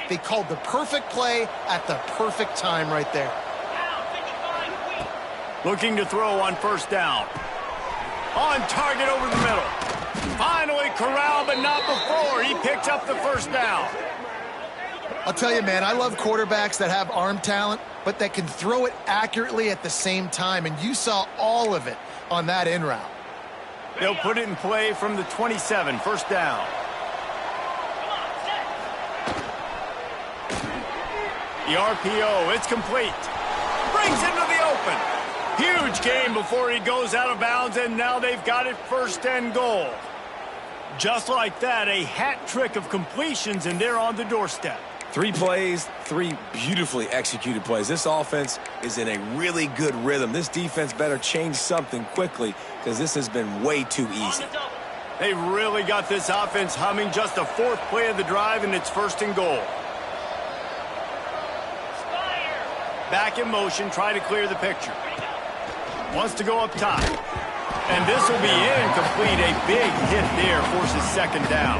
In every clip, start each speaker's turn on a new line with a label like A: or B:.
A: They called the perfect play at the perfect time right there.
B: Looking to throw on first down. On target over the middle. Finally corralled, but not before. He picks up the first down.
A: I'll tell you, man, I love quarterbacks that have arm talent, but that can throw it accurately at the same time, and you saw all of it on that in route.
B: They'll put it in play from the 27, first down. The RPO, it's complete. Brings into the open. Huge gain before he goes out of bounds, and now they've got it first and goal. Just like that, a hat trick of completions, and they're on the doorstep.
C: 3 plays, 3 beautifully executed plays. This offense is in a really good rhythm. This defense better change something quickly because this has been way too easy.
B: They really got this offense humming. Just the 4th play of the drive, and it's first and goal. Back in motion, try to clear the picture. Wants to go up top. And this will be incomplete. A big hit there forces second down.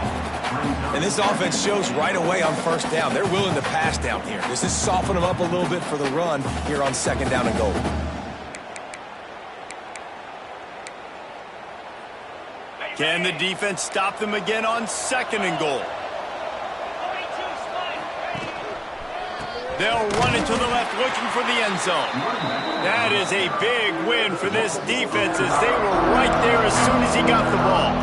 C: And this offense shows right away on first down. They're willing to pass down here. Does this soften them up a little bit for the run here on second down and goal?
B: Can the defense stop them again on second and goal? They'll run it to the left looking for the end zone. That is a big win for this defense as they were right there as soon as he got the ball.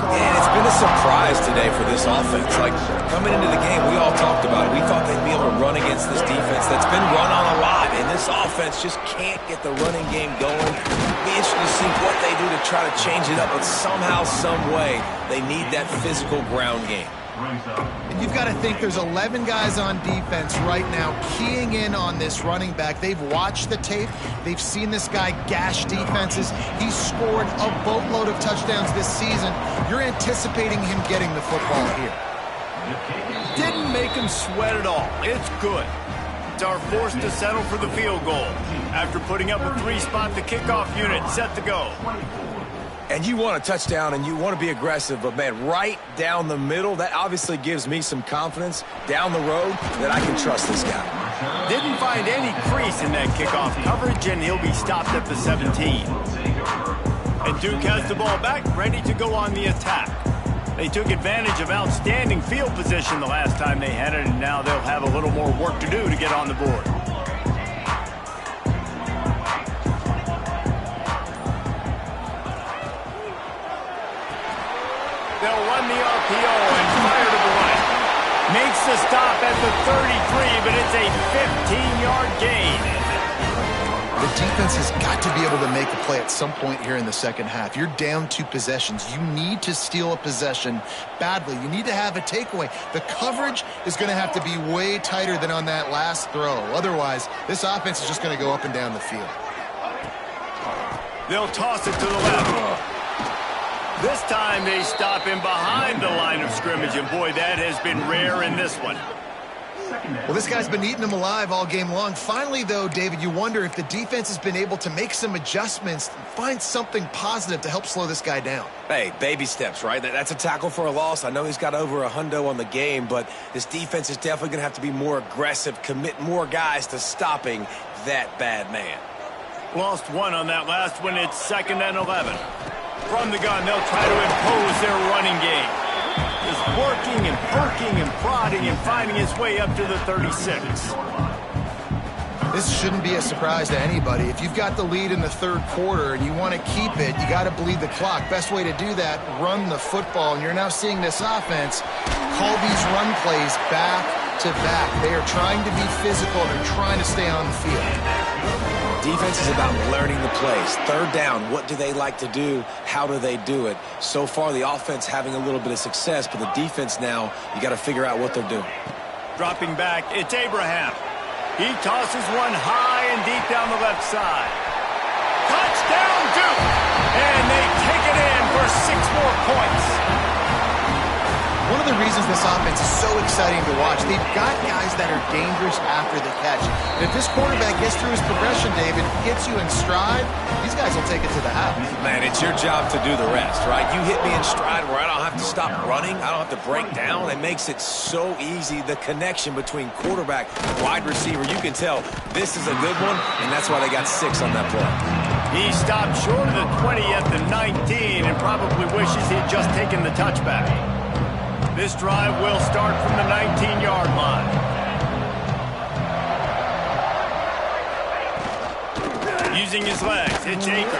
C: And it's been a surprise today for this offense. Like, coming into the game, we all talked about it. We thought they'd be able to run against this defense that's been run on a lot. And this offense just can't get the running game going. It'll be interesting to see what they do to try to change it up. But somehow, some way, they need that physical ground game.
A: And you've got to think there's 11 guys on defense right now keying in on this running back. They've watched the tape. They've seen this guy gash defenses. He's scored a boatload of touchdowns this season. You're anticipating him getting the football here.
B: Didn't make him sweat at all. It's good. It's our forced to settle for the field goal. After putting up a 3-spot, the kickoff unit set to go.
C: And you want a touchdown and you want to be aggressive, but, man, right down the middle, that obviously gives me some confidence down the road that I can trust this guy.
B: Didn't find any crease in that kickoff coverage, and he'll be stopped at the 17. And Duke has the ball back, ready to go on the attack. They took advantage of outstanding field position the last time they had it, and now they'll have a little more work to do to get on the board. They'll run the RPO and fire to the right. Makes the stop at the 33, but it's a 15-yard gain.
A: The defense has got to be able to make a play at some point here in the second half. You're down 2 possessions. You need to steal a possession badly. You need to have a takeaway. The coverage is going to have to be way tighter than on that last throw. Otherwise, this offense is just going to go up and down the field.
B: They'll toss it to the left. This time they stop him behind the line of scrimmage, and boy, that has been rare in this one.
A: Well, this guy's been eating them alive all game long. Finally, though, David, you wonder if the defense has been able to make some adjustments and find something positive to help slow this guy down.
C: Hey, baby steps, right? That's a tackle for a loss. I know he's got over a hundo on the game, but this defense is definitely going to have to be more aggressive, commit more guys to stopping that bad man.
B: Lost 1 on that last one. It's 2nd and 11. From the gun, they'll try to impose their running game. Just working and perking and prodding and finding his way up to the 36.
A: This shouldn't be a surprise to anybody. If you've got the lead in the 3rd quarter and you want to keep it, you got to bleed the clock. Best way to do that, run the football. And you're now seeing this offense call these run plays back to back. They are trying to be physical. They're trying to stay on the field.
C: Defense is about learning the plays. 3rd down, what do they like to do? How do they do it? So far, the offense having a little bit of success, but the defense now, you got to figure out what they're doing.
B: Dropping back, it's Abraham. He tosses one high and deep down the left side. Touchdown, Duke! And they take it in for 6 more points.
A: one of the reasons this offense is so exciting to watch, they've got guys that are dangerous after the catch. And if this quarterback gets through his progression, David, gets you in stride, these guys will take it to the house.
C: Man, it's your job to do the rest, right? You hit me in stride where I don't have to stop running. I don't have to break down. It makes it so easy. The connection between quarterback and wide receiver, you can tell this is a good one, and that's why they got 6 on that play.
B: He stopped short of the 20 at the 19 and probably wishes he'd just taken the touchback. This drive will start from the 19-yard line. Using his legs, hits Akers.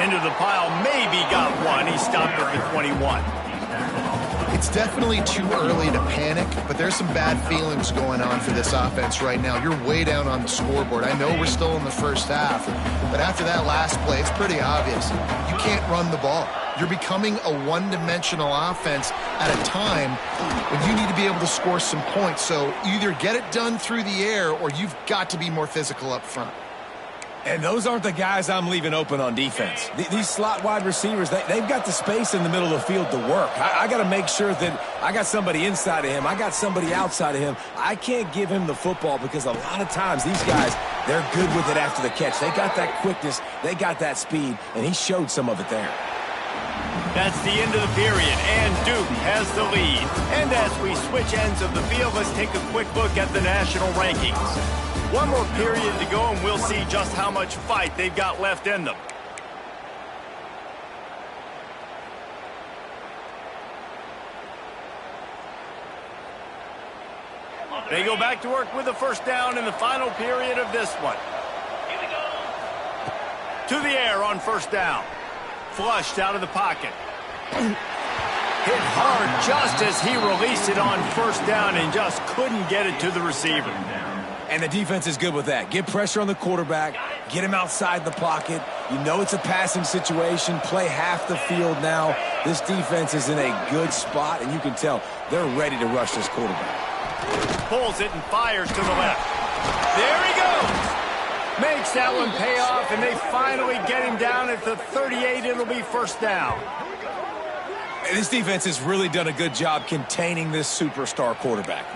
B: Into the pile, maybe got one. He stopped at the 21.
A: It's definitely too early to panic, but there's some bad feelings going on for this offense right now. You're way down on the scoreboard. I know we're still in the first half, but after that last play, it's pretty obvious. You can't run the ball. You're becoming a one-dimensional offense at a time when you need to be able to score some points. So either get it done through the air or you've got to be more physical up front.
C: And those aren't the guys I'm leaving open on defense. These slot wide receivers, they've got the space in the middle of the field to work. I got to make sure that I got somebody inside of him. I got somebody outside of him. I can't give him the football because a lot of times these guys, they're good with it after the catch. They got that quickness. They got that speed, and he showed some of it there.
B: That's the end of the period, and Duke has the lead. And as we switch ends of the field, let's take a quick look at the national rankings. One more period to go, and we'll see just how much fight they've got left in them. They go back to work with a first down in the final period of this one. To the air on first down. Flushed out of the pocket. Hit hard just as he released it on first down and just couldn't get it to the receiver.
C: And the defense is good with that. Get pressure on the quarterback. Get him outside the pocket. You know it's a passing situation. Play half the field now. This defense is in a good spot, and you can tell they're ready to rush this quarterback.
B: Pulls it and fires to the left. There he goes. Makes that one pay off, and they finally get him down at the 38. It'll be first down.
C: And this defense has really done a good job containing this superstar quarterback.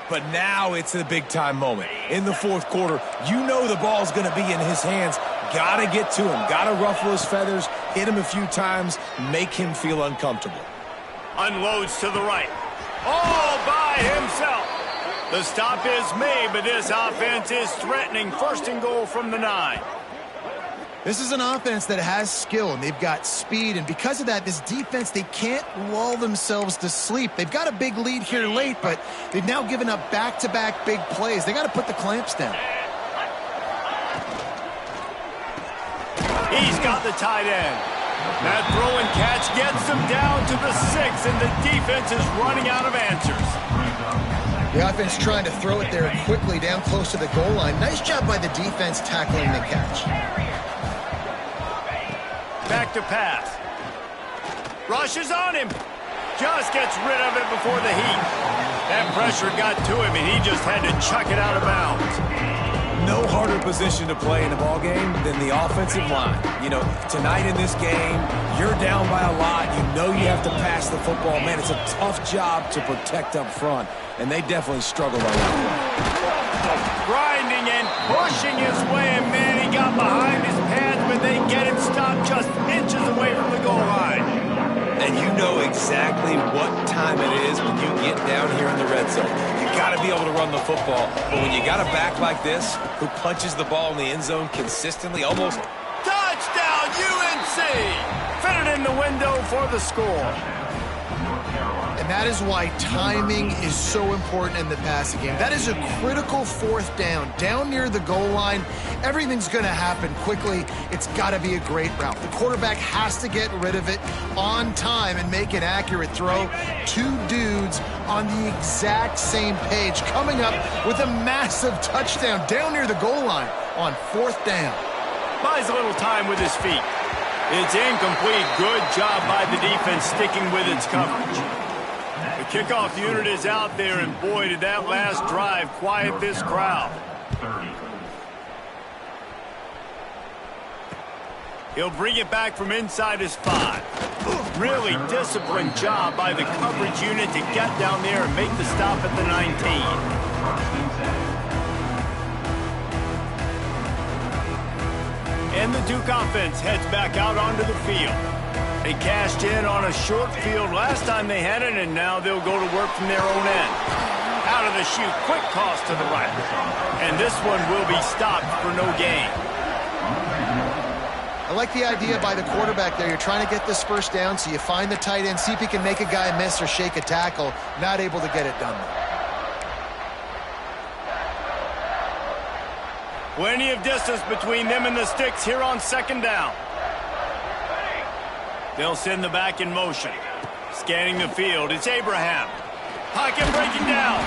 C: But now it's a big-time moment. In the fourth quarter, you know the ball's going to be in his hands. Got to get to him. Got to ruffle his feathers, hit him a few times, make him feel uncomfortable.
B: Unloads to the right. All by himself. The stop is made, but this offense is threatening. First and goal from the 9.
A: This is an offense that has skill, and they've got speed, and because of that, this defense, they can't lull themselves to sleep. They've got a big lead here late, but they've now given up back-to-back big plays. They got to put the clamps down.
B: He's got the tight end. That throw and catch gets them down to the 6, and the defense is running out of answers.
A: The offense trying to throw it there quickly down close to the goal line. Nice job by the defense tackling the catch.
B: Back to pass. Rushes on him. Just gets rid of it before the heat. That pressure got to him, and he just had to chuck it out of bounds.
C: No harder position to play in a ball game than the offensive line. You know, tonight in this game, you're down by a lot. You know you have to pass the football. Man, it's a tough job to protect up front, and they definitely struggled on that one.
B: Grinding and pushing his way, and man, he got behind his pads, but they get him stopped just inches away from the goal line.
C: And you know exactly what time it is when you get down here in the red zone. You got to be able to run the football, but when you got a back like this who punches the ball in the end zone consistently, almost...
B: Touchdown, UNC! Fitted in the window for the score.
A: And that is why timing is so important in the passing game. That is a critical fourth down. Down near the goal line, everything's going to happen quickly. It's got to be a great route. The quarterback has to get rid of it on time and make an accurate throw. Two dudes on the exact same page coming up with a massive touchdown down near the goal line on fourth down.
B: Buys a little time with his feet. It's incomplete. Good job by the defense sticking with its coverage. The kickoff unit is out there, and boy, did that last drive quiet this crowd. He'll bring it back from inside his 5. Really disciplined job by the coverage unit to get down there and make the stop at the 19. And the Duke offense heads back out onto the field. They cashed in on a short field last time they had it, and now they'll go to work from their own end. Out of the chute, quick toss to the right. And this one will be stopped for no gain.
A: I like the idea by the quarterback there. You're trying to get this first down, so you find the tight end, see if he can make a guy miss or shake a tackle. Not able to get it done.
B: Plenty of distance between them and the sticks here on second down. They'll send the back in motion. Scanning the field, it's Abraham. Pocket breaking down.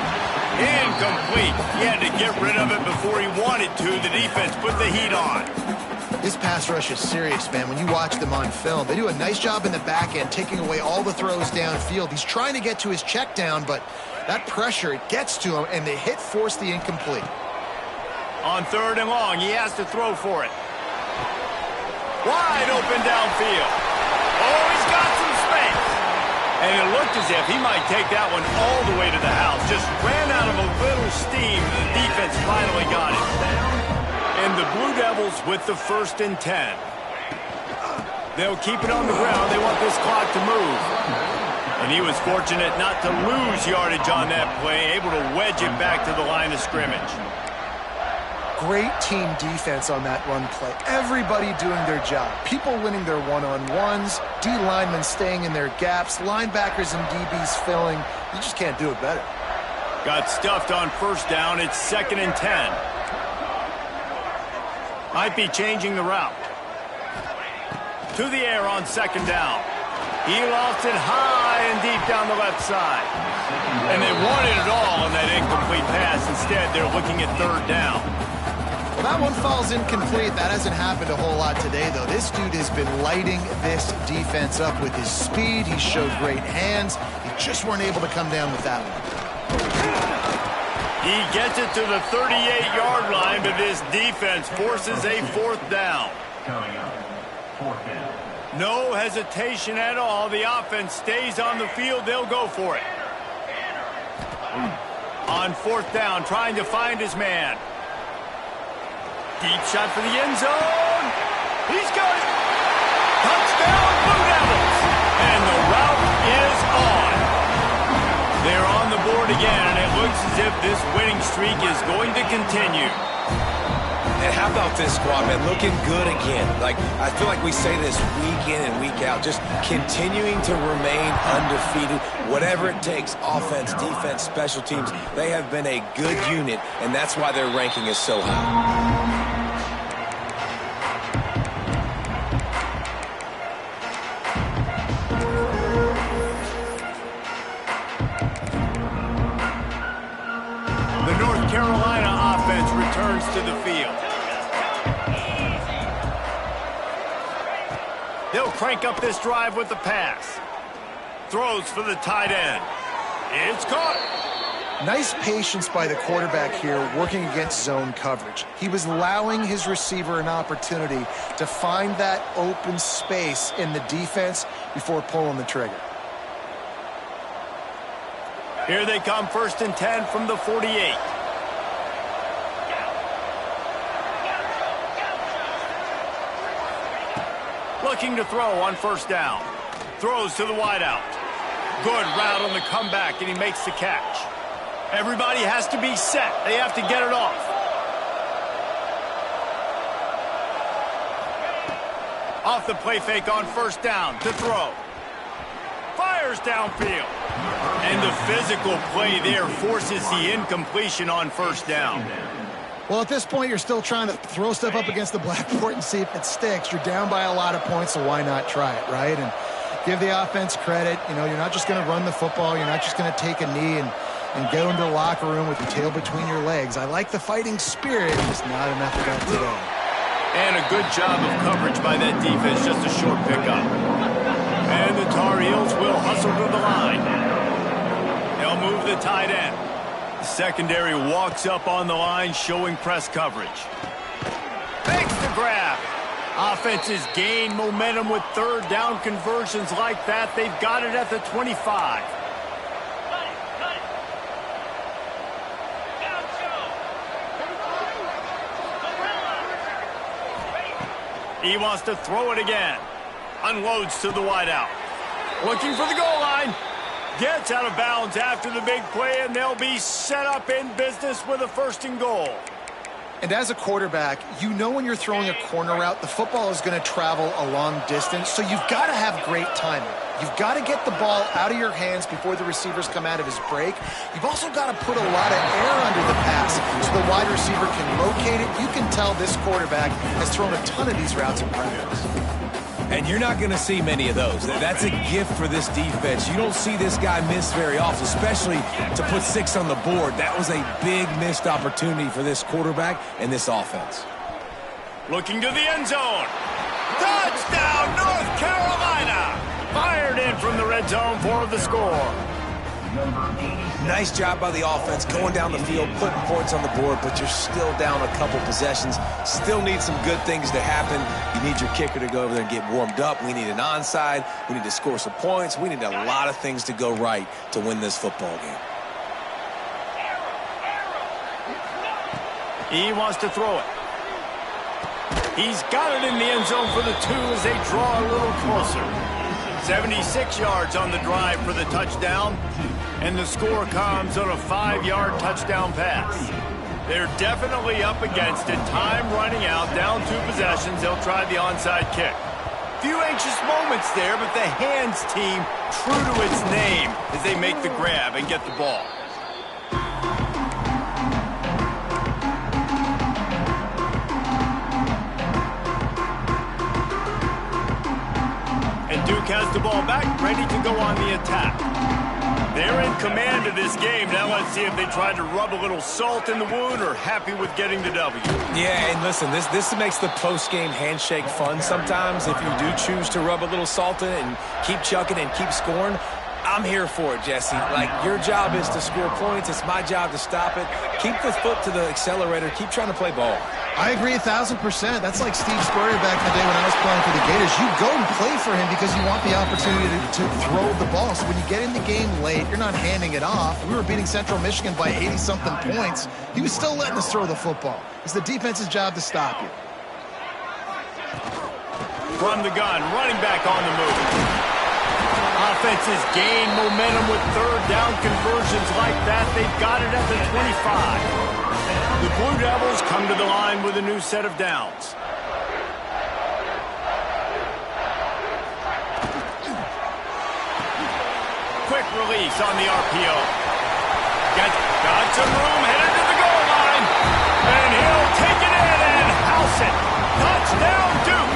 B: Incomplete. He had to get rid of it before he wanted to. The defense put the heat on.
A: This pass rush is serious, man. When you watch them on film, they do a nice job in the back end, taking away all the throws downfield. He's trying to get to his check down, but that pressure, it gets to him, and the hit forced the incomplete.
B: On third and long, he has to throw for it. Wide open downfield. Oh, he's got some space. And it looked as if he might take that one all the way to the house. Just ran out of a little steam. The defense finally got it. And the Blue Devils with the 1st and 10. They'll keep it on the ground. They want this clock to move. And he was fortunate not to lose yardage on that play, able to wedge it back to the line of scrimmage.
A: Great team defense on that run play. Everybody doing their job. People winning their one-on-ones, D linemen staying in their gaps, linebackers and DBs filling. You just can't do it better.
B: Got stuffed on first down. It's 2nd and 10. Might be changing the route. To the air on second down. He lost it high and deep down the left side. And they wanted it all on that incomplete pass. Instead, they're looking at third down.
A: Well, that one falls incomplete. That hasn't happened a whole lot today, though. This dude has been lighting this defense up with his speed. He showed great hands. He just weren't able to come down with that one.
B: He gets it to the 38-yard line, but this defense forces a 4th down. No hesitation at all. The offense stays on the field. They'll go for it. On 4th down, trying to find his man. Deep shot for the end zone. He's got it. Touchdown, Blue Devils. And the route is on. They're on the board again, and it looks as if this winning streak is going to continue.
C: And how about this squad, man? Looking good again. Like, I feel like we say this week in and week out, just continuing to remain undefeated. Whatever it takes, offense, defense, special teams, they have been a good unit, and that's why their ranking is so high.
B: The North Carolina offense returns to the field. They'll crank up this drive with the pass. Throws for the tight end. It's caught.
A: Nice patience by the quarterback here working against zone coverage. He was allowing his receiver an opportunity to find that open space in the defense before pulling the trigger.
B: Here they come, 1st and 10 from the 48. Looking to throw on 1st down. Throws to the wideout. Good route on the comeback, and he makes the catch. Everybody has to be set. They have to get it off. Off the play fake on 1st down to throw. Fires downfield. And the physical play there forces the incompletion on 1st down.
A: Well, at this point, you're still trying to throw stuff up against the blackboard and see if it sticks. You're down by a lot of points, so why not try it, right? And give the offense credit. You know, you're not just going to run the football. You're not just going to take a knee and go into the locker room with your tail between your legs. I like the fighting spirit. Just not enough of that today.
B: And a good job of coverage by that defense. Just a short pickup. And the Tar Heels will hustle to the line. They'll move the tight end. The secondary walks up on the line, showing press coverage. Makes the grab. Offenses gain momentum with third down conversions like that. They've got it at the 25. He wants to throw it again. Unloads to the wideout. Looking for the goal line. Gets out of bounds after the big play, and they'll be set up in business with a 1st and goal.
A: And as a quarterback, you know when you're throwing a corner route, the football is going to travel a long distance, so you've got to have great timing. You've got to get the ball out of your hands before the receivers come out of his break. You've also got to put a lot of air under the pass so the wide receiver can locate it. You can tell this quarterback has thrown a ton of these routes in practice.
C: And you're not going to see many of those. That's a gift for this defense. You don't see this guy miss very often, especially to put 6 on the board. That was a big missed opportunity for this quarterback and this offense.
B: Looking to the end zone. Touchdown, North Carolina! Fired in from the red zone for the score.
C: Nice job by the offense going down the field, putting points on the board, but you're still down a couple possessions. Still need some good things to happen. You need your kicker to go over there and get warmed up. We need an onside. We need to score some points. We need a lot of things to go right to win this football game.
B: He wants to throw it. He's got it in the end zone for the 2 as they draw a little closer. 76 yards on the drive for the touchdown, and the score comes on a 5-yard touchdown pass. They're definitely up against it. Time running out, down 2 possessions. They'll try the onside kick. Few anxious moments there, but the hands team true to its name as they make the grab and get the ball. Duke has the ball back, ready to go on the attack. They're in command of this game. Now let's see if they try to rub a little salt in the wound or happy with getting the W.
C: Yeah, and listen, this makes the post-game handshake fun sometimes. If you do choose to rub a little salt in it and keep chucking and keep scoring, I'm here for it, Jesse. Like, your job is to score points. It's my job to stop it. Keep the foot to the accelerator. Keep trying to play ball.
A: I agree 1,000%. That's like Steve Spurrier back in the day when I was playing for the Gators. You go and play for him because you want the opportunity to throw the ball. So when you get in the game late, you're not handing it off. We were beating Central Michigan by 80-something points. He was still letting us throw the football. It's the defense's job to stop you.
B: From the gun, running back on the move. Offenses gain momentum with third down conversions like that. They've got it at the 25. The Blue Devils come to the line with a new set of downs. Quick release on the RPO. Got some room, headed to the goal line. And he'll take it in and house it. Touchdown, Duke.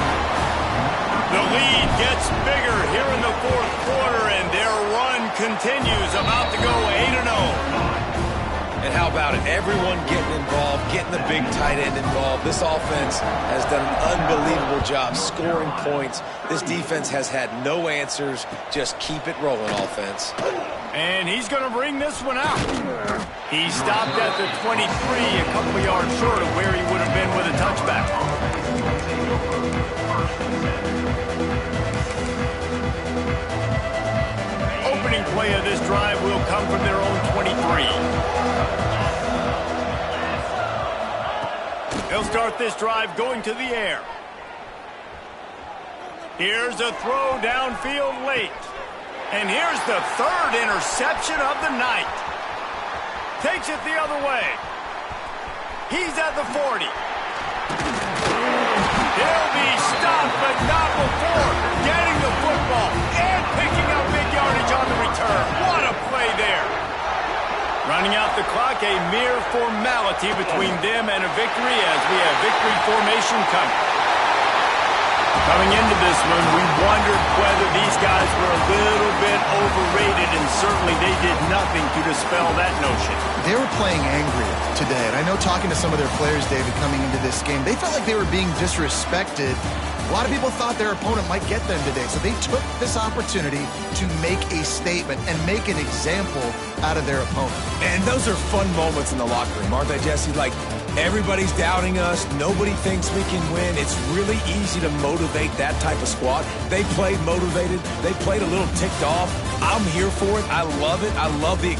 B: The lead gets bigger here in the 4th quarter, and their run continues, about to go 8-0.
C: And how about it? Everyone getting involved, getting the big tight end involved. This offense has done an unbelievable job scoring points. This defense has had no answers. Just keep it rolling, offense.
B: And he's going to bring this one out. He stopped at the 23, a couple of yards short of where he would have been with a touchback. Opening play of this drive will come from their own 23. They'll start this drive going to the air. Here's a throw downfield late. And here's the 3rd interception of the night. Takes it the other way. He's at the 40. He'll be stopped, but not before getting the football and picking up big yardage on the return. What a play there. Running out the clock, a mere formality between them and a victory as we have victory formation coming. Coming into this one, we wondered whether these guys were a little bit overrated in certainly they did nothing to dispel that notion.
A: They were playing angry today, and I know talking to some of their players, David, coming into this game, they felt like they were being disrespected. A lot of people thought their opponent might get them today, so they took this opportunity to make a statement and make an example out of their opponent.
C: And those are fun moments in the locker room, aren't they, Jesse? Like, everybody's doubting us. Nobody thinks we can win. It's really easy to motivate that type of squad. They played motivated. They played a little ticked off. I'm here for it. I love it. I love the